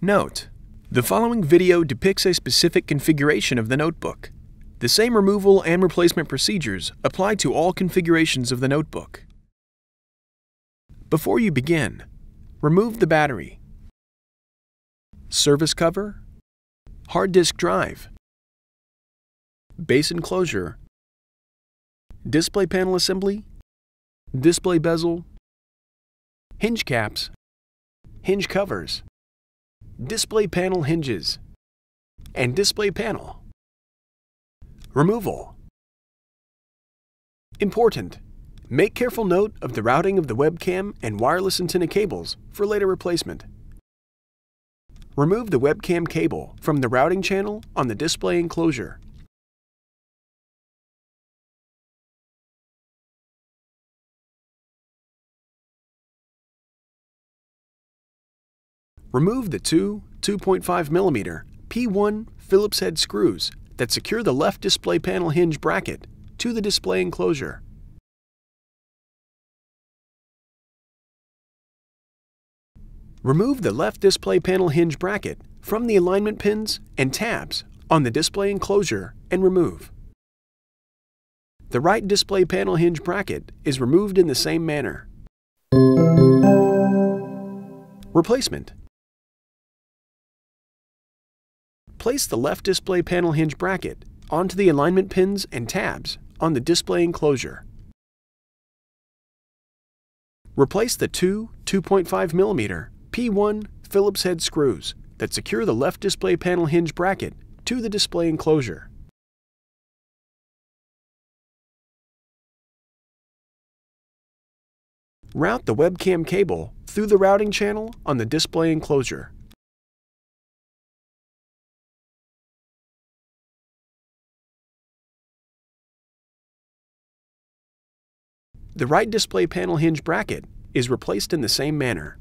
Note: the following video depicts a specific configuration of the notebook. The same removal and replacement procedures apply to all configurations of the notebook. Before you begin, remove the battery, service cover, hard disk drive, base enclosure, display panel assembly, display bezel, hinge caps, hinge covers, display panel hinges, and display panel. Removal. Important: make careful note of the routing of the webcam and wireless antenna cables for later replacement. Remove the webcam cable from the routing channel on the display enclosure. Remove the two 2.5mm P1 Phillips-head screws that secure the left display panel hinge bracket to the display enclosure. Remove the left display panel hinge bracket from the alignment pins and tabs on the display enclosure and remove. The right display panel hinge bracket is removed in the same manner. Replacement. Place the left display panel hinge bracket onto the alignment pins and tabs on the display enclosure. Replace the two 2.5mm P1 Phillips-head screws that secure the left display panel hinge bracket to the display enclosure. Route the webcam cable through the routing channel on the display enclosure. The right display panel hinge bracket is replaced in the same manner.